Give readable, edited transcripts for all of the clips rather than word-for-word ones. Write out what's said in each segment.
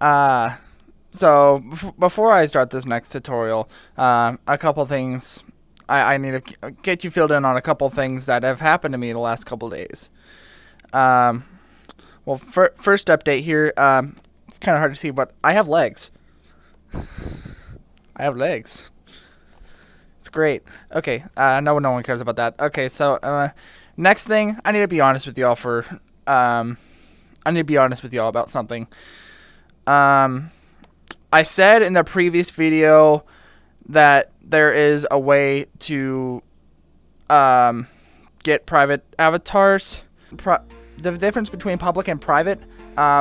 So before I start this next tutorial, a couple things I need to get you filled in on a couple things that have happened to me the last couple days. Well, first update here. It's kind of hard to see, but I have legs. I have legs. It's great. Okay. No one cares about that. Okay. So next thing, I need to be honest with y'all about something. I said in the previous video that there is a way to get private avatars. The difference between public and private.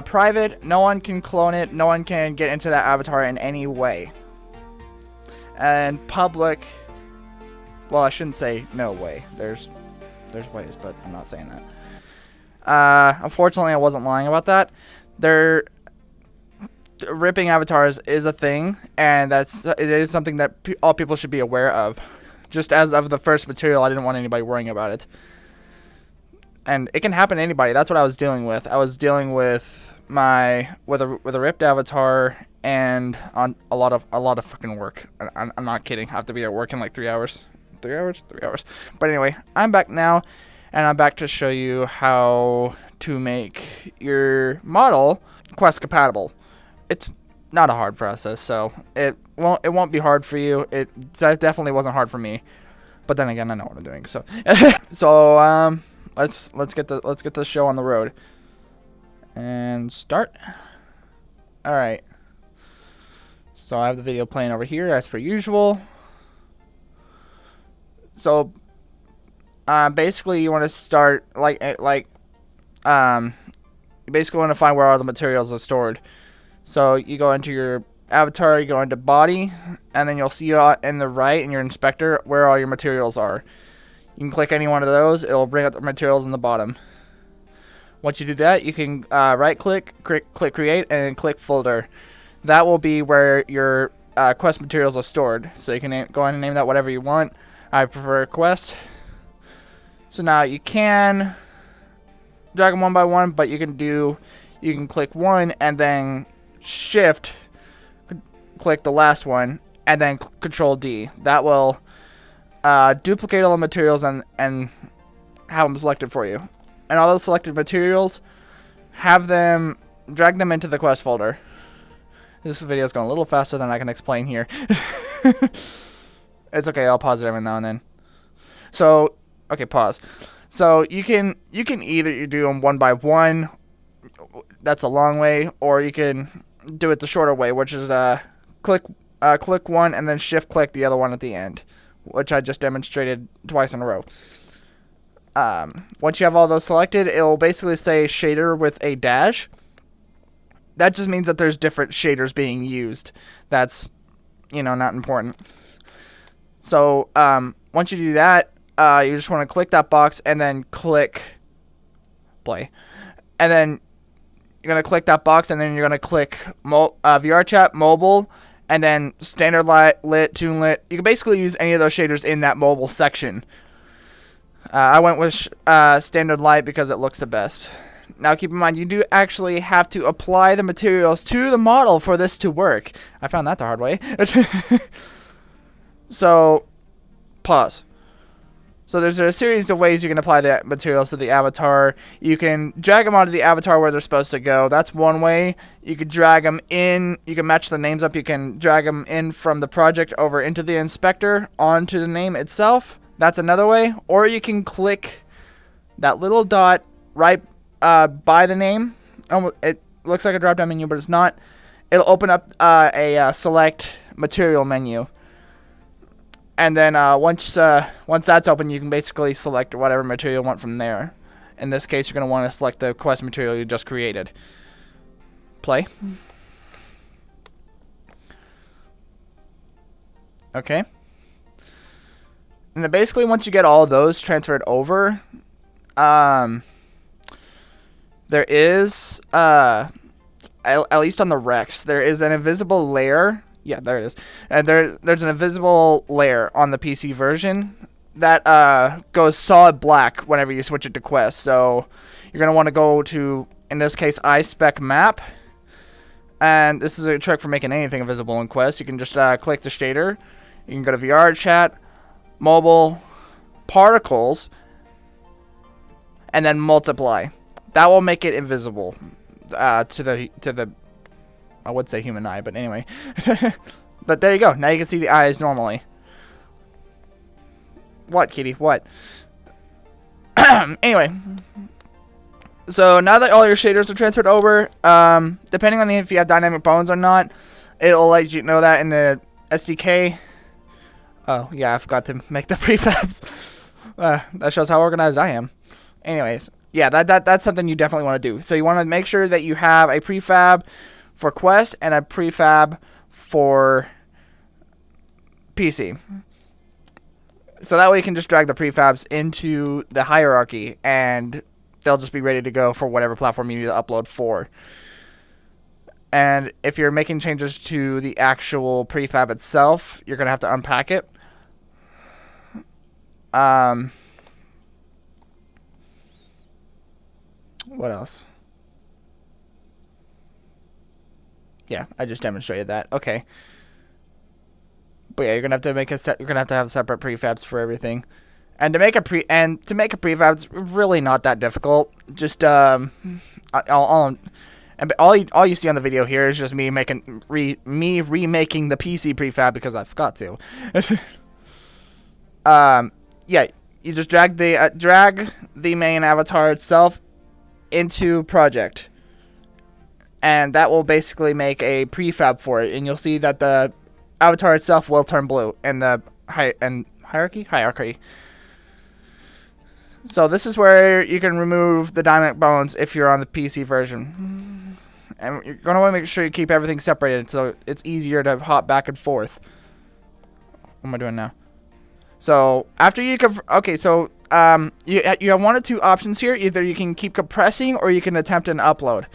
Private, no one can clone it. No one can get into that avatar in any way. And public, well, I shouldn't say no way. There's ways, but I'm not saying that. Unfortunately, I wasn't lying about that. Ripping avatars is a thing, and it is something that all people should be aware of. Just as of the first material, I didn't want anybody worrying about it. And it can happen to anybody. That's what I was dealing with. I was dealing with a ripped avatar and on a lot of fucking work. I'm not kidding. I have to be at work in like 3 hours. 3 hours? 3 hours. But anyway, I'm back now, and I'm back to show you how to make your model Quest compatible. It's not a hard process, so it won't be hard for you. It definitely wasn't hard for me. But then again, I know what I'm doing. So let's get the show on the road and start. All right. So I have the video playing over here as per usual. So basically you want to start you basically want to find where all the materials are stored. So you go into your avatar, you go into body, and then you'll see in the right in your inspector where all your materials are. You can click any one of those. It'll bring up the materials in the bottom. Once you do that, you can right click create, and click folder. That will be where your quest materials are stored. So you can go ahead and name that whatever you want. I prefer quest. So now you can drag them one by one, but you can click one and then shift click the last one and then control D. That will duplicate all the materials and have them selected for you. And all those selected materials, drag them into the quest folder. This video is going a little faster than I can explain here. It's okay, I'll pause it every now and then. So, okay, pause. So you can either do them one by one, that's a long way, or you can do it the shorter way, which is click one and then shift click the other one at the end, which I just demonstrated twice in a row. Once you have all those selected, it will basically say shader with a dash. That just means that there's different shaders being used. That's, not important. So once you do that, you just want to click that box and then click play. And then you're going to click that box and then you're going to click VR chat, mobile, and then standard light, lit, tune lit. You can basically use any of those shaders in that mobile section. I went with standard light because it looks the best. Now keep in mind, you do actually have to apply the materials to the model for this to work. I found that the hard way. So, pause. So there's a series of ways you can apply the materials to the avatar. You can drag them onto the avatar where they're supposed to go. That's one way. You could drag them in. You can match the names up. You can drag them in from the project over into the inspector onto the name itself. That's another way. Or you can click that little dot right by the name. It looks like a drop-down menu, but it's not. It'll open up a select material menu. And then once that's open, you can basically select whatever material you want from there. In this case, you're going to want to select the quest material you just created. Play. Okay. And then basically, once you get all those transferred over, there is, at least on the Rex, there is an invisible layer. Yeah, there it is. And there's an invisible layer on the PC version that goes solid black whenever you switch it to Quest. So you're going to want to go to, in this case, iSpec map. And this is a trick for making anything invisible in Quest. You can just click the shader. You can go to VR chat, mobile, particles, and then multiply. That will make it invisible to the I would say human eye, but anyway. But there you go. Now you can see the eyes normally. What, kitty? What? Anyway. So now that all your shaders are transferred over, depending on if you have dynamic bones or not, it'll let you know that in the SDK. Oh, yeah, I forgot to make the prefabs. That shows how organized I am. Anyways, yeah, that's something you definitely want to do. So you want to make sure that you have a prefab for Quest and a prefab for PC. So that way you can just drag the prefabs into the hierarchy and they'll just be ready to go for whatever platform you need to upload for. And if you're making changes to the actual prefab itself, you're going to have to unpack it. What else? Yeah, I just demonstrated that. Okay. But yeah, you're gonna have to make you're gonna have to have separate prefabs for everything. And to make a prefab, it's really not that difficult. Just all you see on the video here is just me remaking the PC prefab because I forgot to. Yeah, you just drag the main avatar itself into project, and that will basically make a prefab for it. And you'll see that the avatar itself will turn blue in the hierarchy. So this is where you can remove the dynamic bones if you're on the PC version. And you're going to want to make sure you keep everything separated so it's easier to hop back and forth. What am I doing now? So after you you have one or two options here. Either you can keep compressing or you can attempt an upload.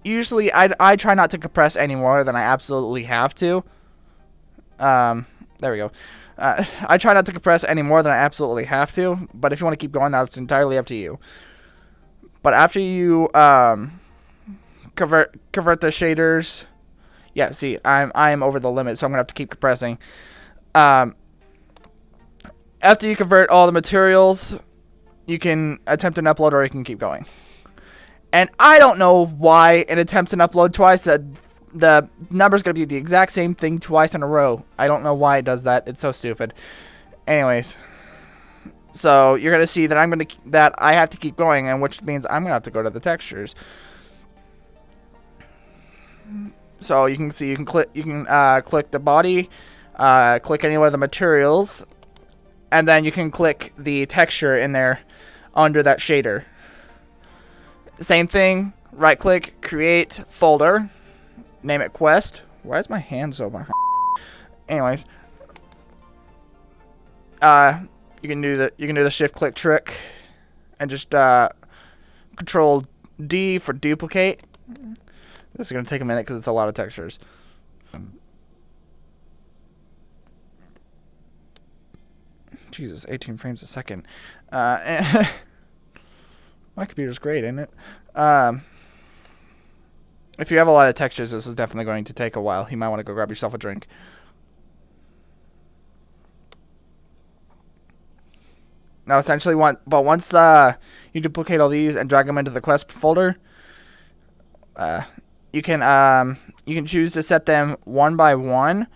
Usually I try not to compress any more than I absolutely have to. There we go. I try not to compress any more than I absolutely have to, but if you want to keep going, that's entirely up to you. But after you convert the shaders, yeah, see, I'm over the limit, so I'm gonna have to keep compressing. After you convert all the materials, you can attempt an upload or you can keep going. And I don't know why an attempt an upload twice, the number's going to be the exact same thing twice in a row. I don't know why it does that. It's so stupid. Anyways, so you're going to see that I have to keep going, and which means I'm going to have to go to the textures. So you can see you can click the body, click any one of the materials, and then you can click the texture in there under that shader. Same thing, right click, create folder, name it Quest. Why is my hand so behind? Anyways, you can do the shift click trick and just Control D for duplicate. This is gonna take a minute because it's a lot of textures. Jesus, 18 frames a second. My computer's great, ain't it? If you have a lot of textures, this is definitely going to take a while. You might want to go grab yourself a drink. Now, essentially, once you duplicate all these and drag them into the Quest folder, you can choose to set them one by one,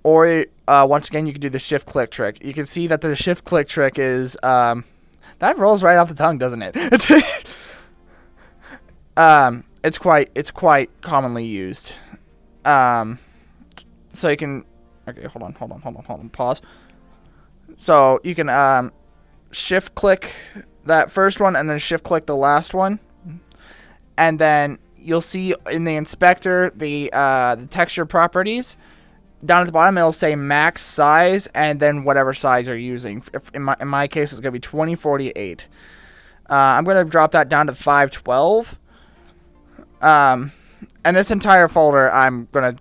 or once again, you can do the shift click trick. You can see that the shift click trick is that rolls right off the tongue, doesn't it? It's quite commonly used. So you can, okay, hold on, pause. So you can shift click that first one and then shift click the last one, and then you'll see in the inspector the texture properties. Down at the bottom, it'll say max size and then whatever size you're using. In my case, it's gonna be 2048. I'm gonna drop that down to 512. And this entire folder, I'm gonna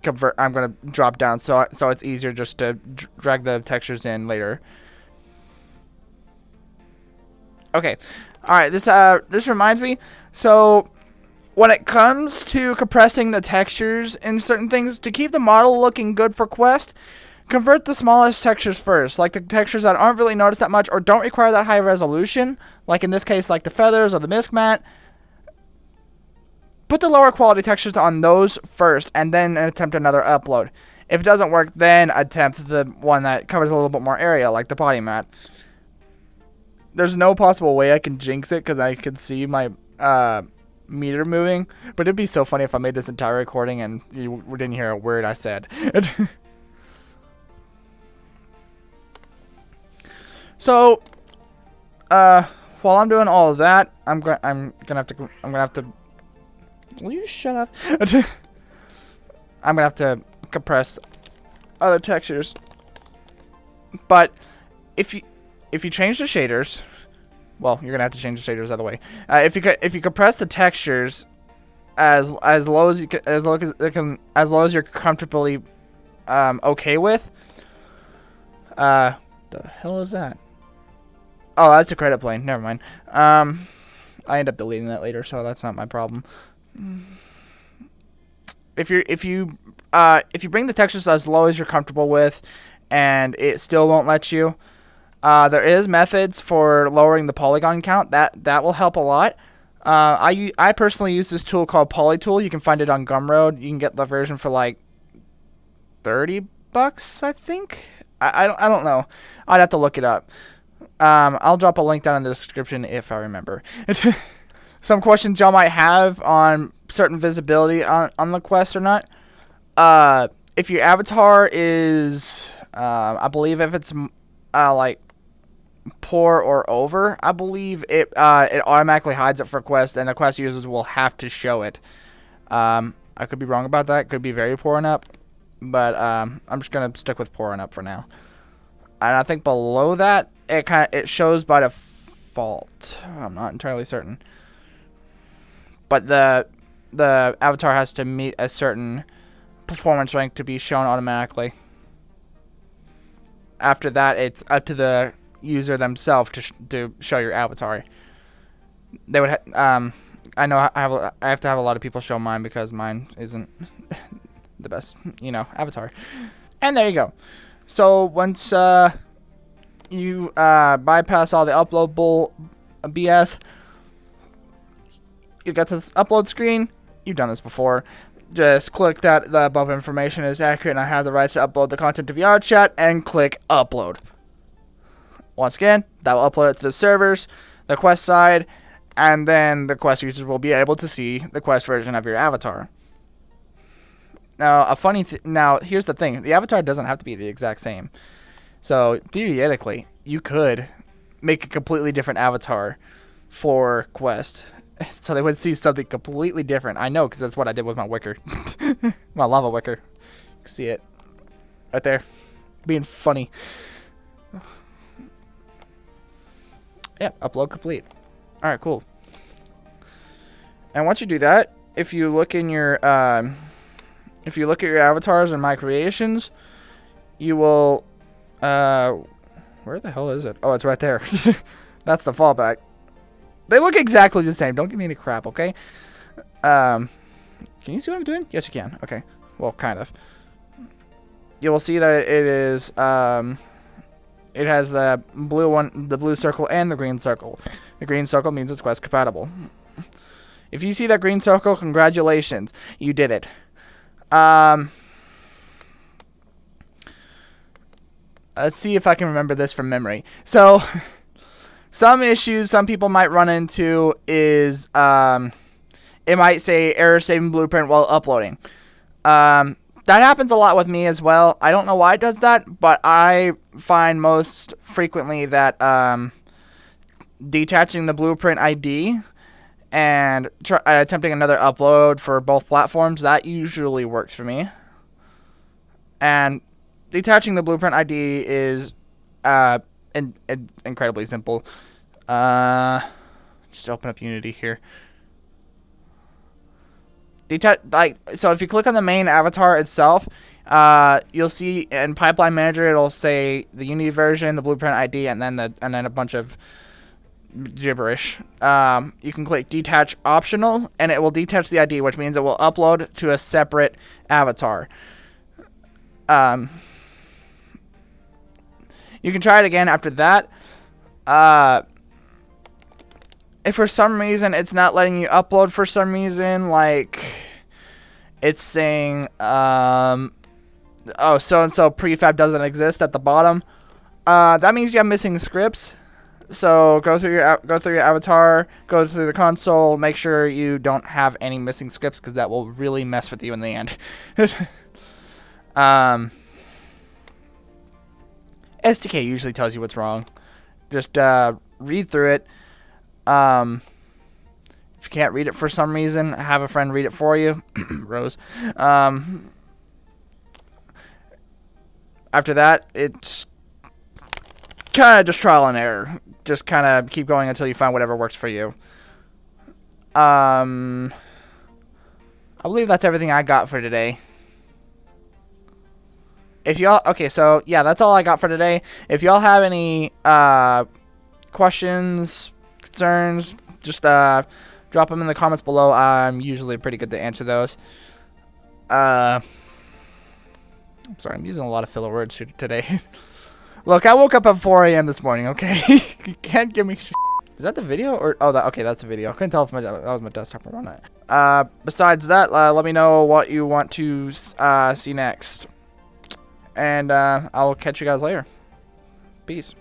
drop down so it's easier just to drag the textures in later. Okay, all right. This reminds me. So when it comes to compressing the textures in certain things, to keep the model looking good for Quest, convert the smallest textures first, like the textures that aren't really noticed that much or don't require that high resolution, like in this case, like the feathers or the misc mat. Put the lower quality textures on those first, and then attempt another upload. If it doesn't work, then attempt the one that covers a little bit more area, like the body mat. There's no possible way I can jinx it, because I can see my meter moving, but it'd be so funny if I made this entire recording and you didn't hear a word I said. So, while I'm doing all of that, I'm gonna have to. Will you shut up? I'm gonna have to compress other textures. But if you change the shaders, well, you're gonna have to change the shaders the other way. If you compress the textures as low as you're comfortably okay with. The hell is that? Oh, that's a credit plane. Never mind. I end up deleting that later, so that's not my problem. If you bring the textures as low as you're comfortable with, and it still won't let you, there is methods for lowering the polygon count. That will help a lot. I personally use this tool called PolyTool. You can find it on Gumroad. You can get the version for like $30, I think. I don't know. I'd have to look it up. I'll drop a link down in the description if I remember. Some questions y'all might have on certain visibility on the Quest or not. If your avatar is, I believe if it's like poor or over, I believe it automatically hides it for Quest, and the Quest users will have to show it. I could be wrong about that. It could be very poor and up, but I'm just gonna stick with poor and up for now. And I think below that, it shows by default. I'm not entirely certain, but the avatar has to meet a certain performance rank to be shown automatically. After that, it's up to the user themselves to show your avatar. They would I know I have to have a lot of people show mine because mine isn't the best, avatar. And there you go. So once you bypass all the upload bull BS, you get to this upload screen. You've done this before. Just click that the above information is accurate and I have the rights to upload the content to VRChat, and click upload. Once again, that will upload it to the servers, the Quest side, and then the Quest users will be able to see the Quest version of your avatar. Now, now here's the thing: the avatar doesn't have to be the exact same. So theoretically, you could make a completely different avatar for Quest, so they would see something completely different. I know, because that's what I did with my wicker, my lava wicker. You can see it right there, being funny. Yeah, upload complete. All right, cool. And once you do that, if you look in your if you look at your avatars and my creations, you will where the hell is it? Oh, it's right there. That's the fallback. They look exactly the same. Don't give me any crap, okay? Can you see what I'm doing? Yes, you can. Okay. Well, kind of. You will see that it is it has the blue one, the blue circle, and the green circle. The green circle means it's Quest compatible. If you see that green circle, congratulations, you did it. Let's see if I can remember this from memory. So, some issues some people might run into is it might say error saving blueprint while uploading. That happens a lot with me as well. I don't know why it does that, but I find most frequently that detaching the blueprint ID and attempting another upload for both platforms, that usually works for me. And detaching the blueprint ID is incredibly simple. Just open up Unity here. So if you click on the main avatar itself, you'll see in Pipeline Manager it'll say the Unity version, the blueprint ID, and then a bunch of gibberish. You can click detach optional, and it will detach the ID, which means it will upload to a separate avatar. You can try it again after that. If for some reason it's not letting you upload for some reason, like it's saying, oh, so-and-so prefab doesn't exist at the bottom, that means you have missing scripts. So go through your avatar, go through the console, make sure you don't have any missing scripts, because that will really mess with you in the end. SDK usually tells you what's wrong. Just read through it. If you can't read it for some reason, have a friend read it for you. Rose. After that, it's kind of just trial and error. Just kind of keep going until you find whatever works for you. I believe that's everything I got for today. If y'all, okay, so yeah, that's all I got for today. If y'all have any questions, concerns, just drop them in the comments below. I'm usually pretty good to answer those. I'm sorry, I'm using a lot of filler words here today. Look, I woke up at 4 a.m. this morning, okay? You can't give me shit. Is that the video? Or okay, that's the video. I couldn't tell if that was my desktop or not. Besides that, let me know what you want to see next. And I'll catch you guys later. Peace.